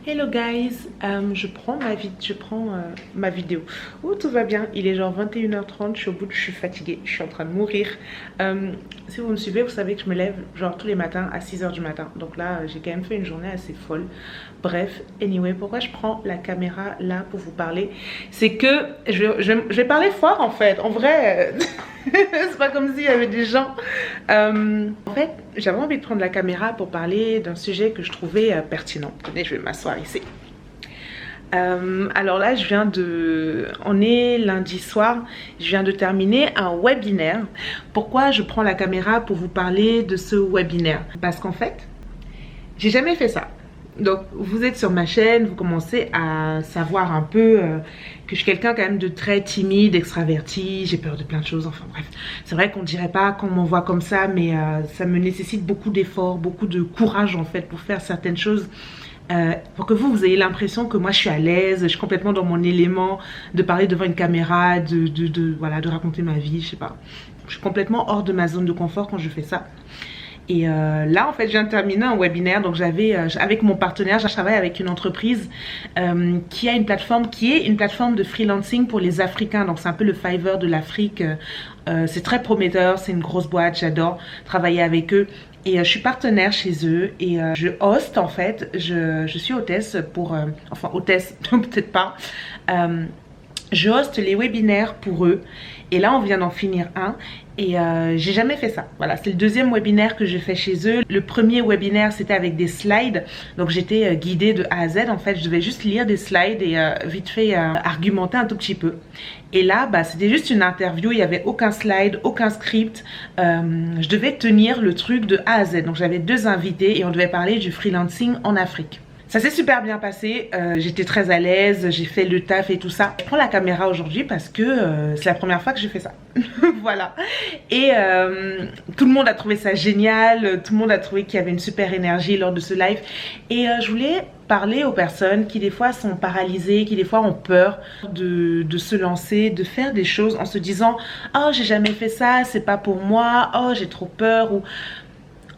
Hello guys, je prends ma vidéo. Oh, tout va bien, il est genre 21h30, je suis fatiguée, je suis en train de mourir. Si vous me suivez, vous savez que je me lève genre tous les matins à 6h du matin. Donc là, j'ai quand même fait une journée assez folle. Bref, anyway, pourquoi je prends la caméra là pour vous parler? C'est que je vais parler fort en fait, en vrai. C'est pas comme s'il y avait des gens. En fait, j'avais envie de prendre la caméra pour parler d'un sujet que je trouvais pertinent. Tenez, je vais m'asseoir ici. Alors là, on est lundi soir, je viens de terminer un webinaire. Pourquoi je prends la caméra pour vous parler de ce webinaire? Parce qu'en fait, j'ai jamais fait ça. Donc vous êtes sur ma chaîne, vous commencez à savoir un peu que je suis quelqu'un quand même de très timide, extraverti, j'ai peur de plein de choses, enfin bref. C'est vrai qu'on dirait pas qu'on m'envoie comme ça, mais ça me nécessite beaucoup d'efforts, beaucoup de courage en fait pour faire certaines choses. Pour que vous ayez l'impression que moi je suis à l'aise, je suis complètement dans mon élément de parler devant une caméra, voilà, de raconter ma vie, je sais pas. Je suis complètement hors de ma zone de confort quand je fais ça. Et là en fait je viens de terminer un webinaire. Donc j'avais avec mon partenaire, je travaille avec une entreprise qui est une plateforme de freelancing pour les Africains. Donc c'est un peu le Fiverr de l'Afrique. C'est très prometteur, c'est une grosse boîte, j'adore travailler avec eux. Et je suis partenaire chez eux et je host en fait, je suis hôtesse pour, enfin hôtesse peut-être pas, je hoste les webinaires pour eux. Et là on vient d'en finir un et j'ai jamais fait ça. Voilà, c'est le deuxième webinaire que je fais chez eux. Le premier webinaire c'était avec des slides, donc j'étais guidée de A à Z. En fait je devais juste lire des slides et vite fait argumenter un tout petit peu. Et là bah, c'était juste une interview, il n'y avait aucun slide, aucun script. Je devais tenir le truc de A à Z. Donc j'avais deux invités et on devait parler du freelancing en Afrique. Ça s'est super bien passé, j'étais très à l'aise, j'ai fait le taf et tout ça. Je prends la caméra aujourd'hui parce que c'est la première fois que je fais ça. Voilà. Et tout le monde a trouvé ça génial, tout le monde a trouvé qu'il y avait une super énergie lors de ce live. Et je voulais parler aux personnes qui des fois sont paralysées, qui des fois ont peur de se lancer, de faire des choses en se disant « Oh, j'ai jamais fait ça, c'est pas pour moi, oh, j'ai trop peur » ou...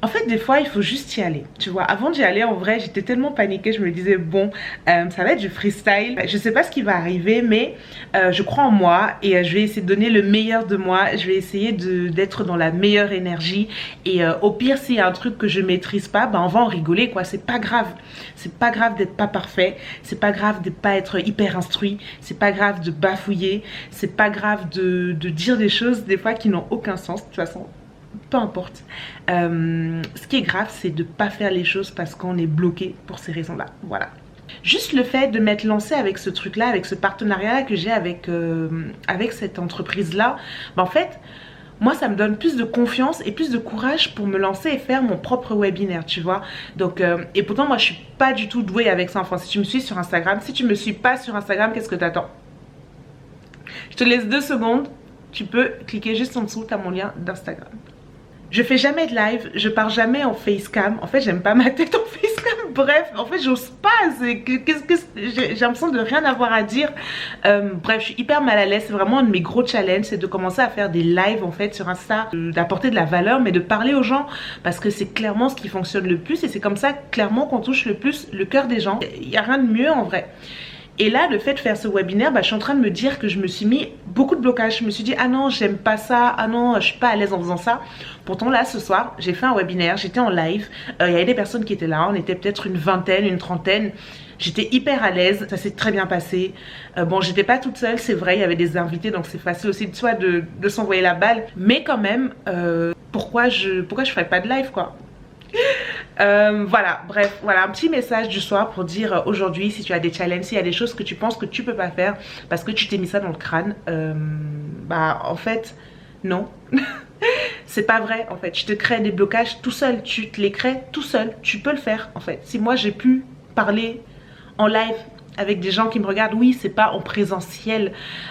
En fait, des fois, il faut juste y aller, tu vois. Avant d'y aller, en vrai, j'étais tellement paniquée, je me disais, bon, ça va être du freestyle. Je sais pas ce qui va arriver, mais je crois en moi et je vais essayer de donner le meilleur de moi. Je vais essayer d'être dans la meilleure énergie. Et au pire, s'il y a un truc que je maîtrise pas, bah, on va en rigoler, quoi. C'est pas grave. C'est pas grave d'être pas parfait. C'est pas grave de pas être hyper instruit. C'est pas grave de bafouiller. C'est pas grave de dire des choses, des fois, qui n'ont aucun sens, de toute façon. Peu importe. Ce qui est grave, c'est de ne pas faire les choses parce qu'on est bloqué pour ces raisons-là. Voilà. Juste le fait de m'être lancée avec ce truc-là, avec ce partenariat que j'ai avec cette entreprise-là, bah en fait, moi, ça me donne plus de confiance et plus de courage pour me lancer et faire mon propre webinaire, tu vois. Donc, et pourtant, moi, je suis pas du tout douée avec ça. Enfin, si tu me suis sur Instagram, si tu me suis pas sur Instagram, qu'est-ce que t'attends? Je te laisse 2 secondes. Tu peux cliquer juste en dessous, tu as mon lien d'Instagram. Je fais jamais de live, je pars jamais en facecam. En fait, j'aime pas ma tête en facecam. Bref, en fait, j'ose pas. J'ai l'impression de rien avoir à dire. Bref, je suis hyper mal à l'aise. C'est vraiment un de mes gros challenges, c'est de commencer à faire des lives en fait sur Insta, d'apporter de la valeur, mais de parler aux gens parce que c'est clairement ce qui fonctionne le plus et c'est comme ça clairement qu'on touche le plus le cœur des gens. Il y a rien de mieux en vrai. Et là, le fait de faire ce webinaire, bah, je suis en train de me dire que je me suis mis beaucoup de blocages. Je me suis dit, ah non, j'aime pas ça, ah non, je suis pas à l'aise en faisant ça. Pourtant, là, ce soir, j'ai fait un webinaire, j'étais en live. Il y avait des personnes qui étaient là, on était peut-être une vingtaine, une trentaine. J'étais hyper à l'aise, ça s'est très bien passé. Bon, j'étais pas toute seule, c'est vrai, il y avait des invités, donc c'est facile aussi de s'envoyer la balle. Mais quand même, pourquoi je ferais pas de live, quoi? Voilà, bref, voilà un petit message du soir pour dire aujourd'hui si tu as des challenges, s'il y a des choses que tu penses que tu peux pas faire parce que tu t'es mis ça dans le crâne, bah en fait non. C'est pas vrai en fait, tu te crées des blocages tout seul, tu te les crées tout seul, tu peux le faire en fait. Si moi j'ai pu parler en live avec des gens qui me regardent, oui c'est pas en présentiel,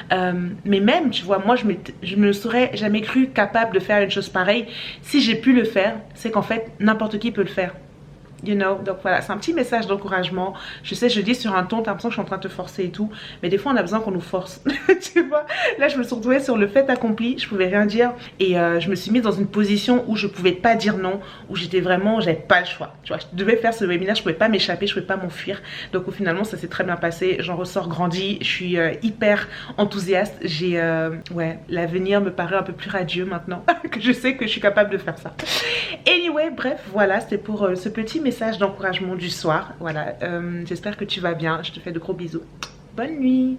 mais même tu vois, moi je me serais jamais cru capable de faire une chose pareille. Si j'ai pu le faire, c'est qu'en fait n'importe qui peut le faire. you know. Donc voilà, c'est un petit message d'encouragement. Je sais, je dis sur un ton, t'as l'impression que je suis en train de te forcer et tout, mais des fois on a besoin qu'on nous force. Tu vois, là je me suis retrouvée sur le fait accompli, je pouvais rien dire et je me suis mise dans une position où je pouvais pas dire non, où j'étais vraiment, j'avais pas le choix. Tu vois, je devais faire ce webinaire, je pouvais pas m'échapper, je pouvais pas m'enfuir. Donc finalement ça s'est très bien passé, j'en ressors grandi, je suis hyper enthousiaste. J'ai ouais, l'avenir me paraît un peu plus radieux maintenant que je sais que je suis capable de faire ça. Anyway, bref, voilà, c'était pour ce petit message d'encouragement du soir. Voilà, j'espère que tu vas bien, je te fais de gros bisous. Bonne nuit.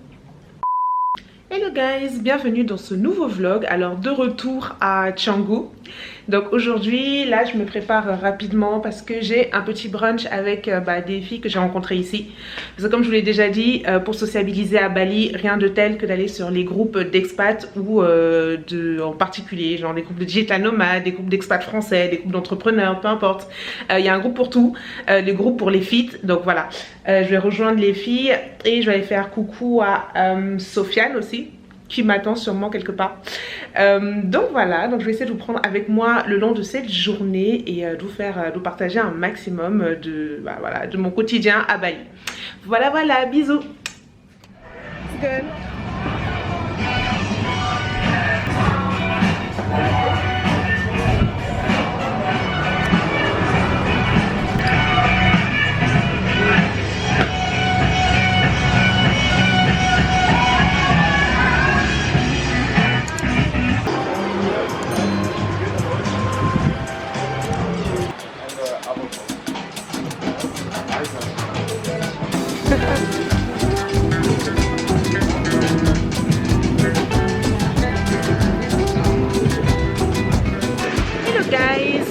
Hello guys, bienvenue dans ce nouveau vlog. Alors de retour à Canggu. Donc aujourd'hui, là je me prépare rapidement parce que j'ai un petit brunch avec des filles que j'ai rencontrées ici. Parce que comme je vous l'ai déjà dit, pour sociabiliser à Bali, rien de tel que d'aller sur les groupes d'expats ou en particulier, genre des groupes de digital nomades, des groupes d'expats français, des groupes d'entrepreneurs, peu importe. Il y a un groupe pour tout, les groupes pour les feats. Donc voilà, je vais rejoindre les filles et je vais aller faire coucou à Sofiane aussi, qui m'attend sûrement quelque part. Donc voilà, donc je vais essayer de vous prendre avec moi le long de cette journée et de vous partager un maximum de mon quotidien à Bali. Voilà, bisous. Good.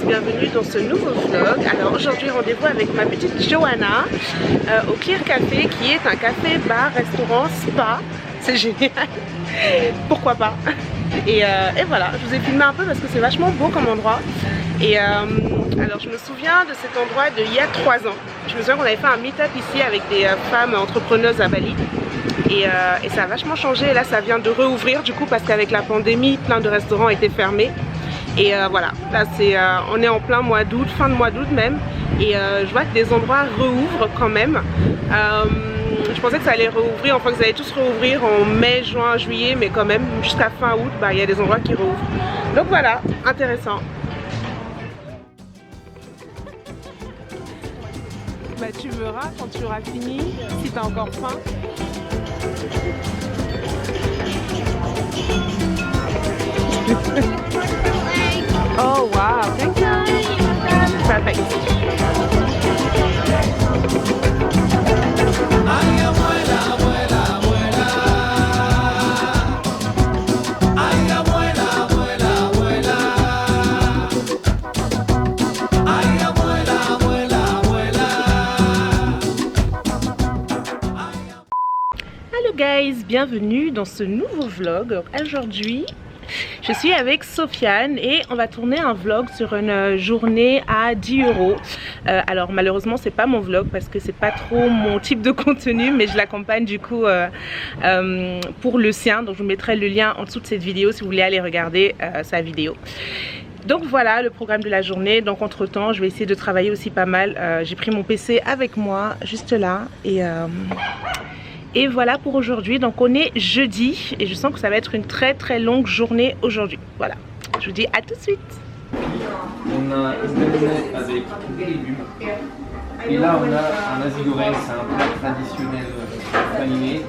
Bienvenue dans ce nouveau vlog. Alors aujourd'hui rendez-vous avec ma petite Johanna au Clear Café, qui est un café, bar, restaurant, spa. C'est génial. Pourquoi pas. Et voilà, je vous ai filmé un peu parce que c'est vachement beau comme endroit. Et alors je me souviens de cet endroit d'il y a 3 ans. Je me souviens qu'on avait fait un meet-up ici avec des femmes entrepreneuses à Bali. Et ça a vachement changé. Et là ça vient de rouvrir du coup parce qu'avec la pandémie, plein de restaurants étaient fermés. Et voilà, là on est en plein mois d'août, fin de mois d'août même. Et je vois que des endroits rouvrent quand même. Je pensais que ça allait rouvrir, enfin que ça allait tous rouvrir en mai, juin, juillet, mais quand même jusqu'à fin août, il y a des endroits qui rouvrent. Donc voilà, intéressant. Tu verras quand tu auras fini, si tu as encore faim. Oh wow, thank you. Perfect. Hello guys, bienvenue dans ce nouveau vlog. Aujourd'hui je suis avec Sofiane et on va tourner un vlog sur une journée à 10 €. Alors malheureusement c'est pas mon vlog parce que c'est pas trop mon type de contenu, mais je l'accompagne du coup pour le sien. Donc je vous mettrai le lien en dessous de cette vidéo si vous voulez aller regarder sa vidéo. Donc voilà le programme de la journée. Donc entre temps je vais essayer de travailler aussi pas mal. J'ai pris mon PC avec moi juste là et voilà pour aujourd'hui. Donc on est jeudi et je sens que ça va être une très très longue journée aujourd'hui. Voilà, je vous dis à tout de suite. On a une omelette avec des légumes. Et là on a un nasi goreng, c'est un plat traditionnel balinais.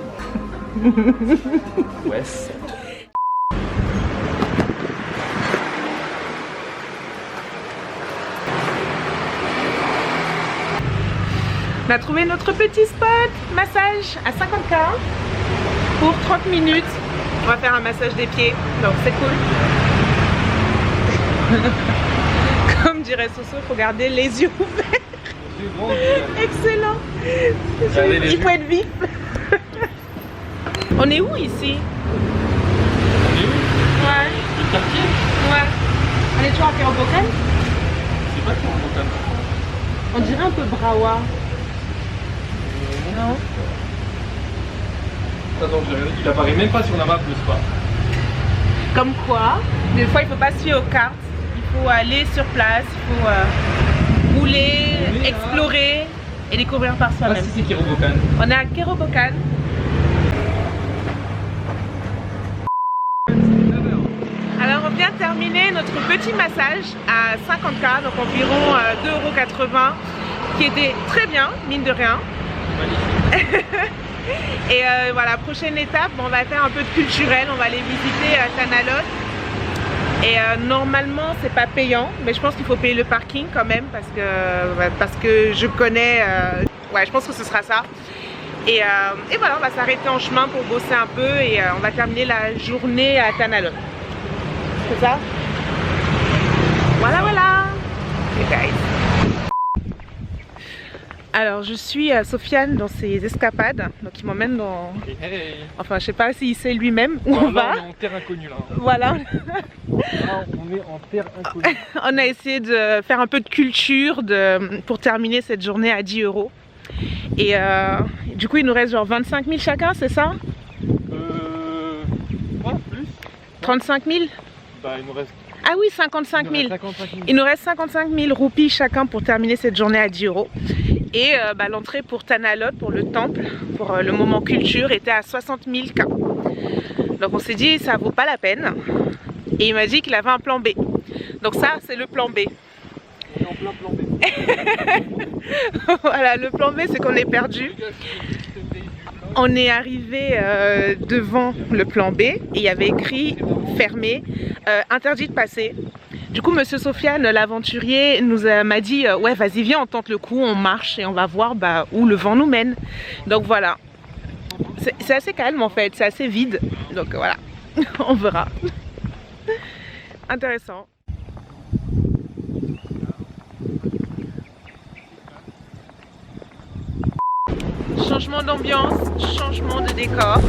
Ouais. On a trouvé notre petit spot massage à 50 € pour 30 minutes. On va faire un massage des pieds, donc c'est cool. Comme dirait Soso, il faut garder les yeux ouverts. Excellent. Il faut être vif. On est où ici? On est où? Ouais. Le quartier? Ouais. On est toujours à Kerobokan? C'est pas Kerobokan. On dirait un peu Brawa. Non. Attends, j'ai regardé, il apparaît même pas sur la map le spa. Comme quoi, des fois il faut pas se fier aux cartes, il faut aller sur place, il faut rouler, explorer et découvrir par Ah, soi-même. si, c'est Kirobokan. On est à Kerobokan. Alors on vient de terminer notre petit massage à 50K, donc environ 2,80 €, qui était très bien, mine de rien. Magnifique. Et voilà, prochaine étape, on va faire un peu de culturel, on va aller visiter Tanalot. Et normalement c'est pas payant, mais je pense qu'il faut payer le parking quand même parce que je connais, ouais, je pense que ce sera ça. Et voilà, on va s'arrêter en chemin pour bosser un peu et on va terminer la journée à Tanalot. C'est ça? Voilà, voilà. Okay, guys. Alors je suis Sofiane dans ses escapades, donc il m'emmène dans... Hey. Enfin je sais pas s'il sait lui-même où Alors on là, va. on est en terre inconnue là. Voilà. Là, on est en terre inconnue. On a essayé de faire un peu de culture pour terminer cette journée à 10 €. Et du coup il nous reste genre 25 000 chacun, c'est ça? Ouais, plus. 35 000? Bah il nous reste... Ah oui, 55 000. 55 000. Il nous reste 55 000 roupies chacun pour terminer cette journée à 10 €. Et bah, l'entrée pour Tanalot, pour le temple, pour le moment culture, était à 60 000 K. Donc on s'est dit, ça vaut pas la peine. Et il m'a dit qu'il avait un plan B. Donc ça, c'est le plan B. On est en plein plan B. Voilà, le plan B, c'est qu'on est perdu. On est arrivé devant le plan B et il y avait écrit fermé, interdit de passer. Du coup, monsieur Sofiane, l'aventurier, m'a dit ouais, vas-y, viens, on tente le coup, on marche et on va voir où le vent nous mène. Donc voilà, c'est assez calme en fait, c'est assez vide. Donc voilà, on verra. Intéressant. Changement d'ambiance, changement de décor.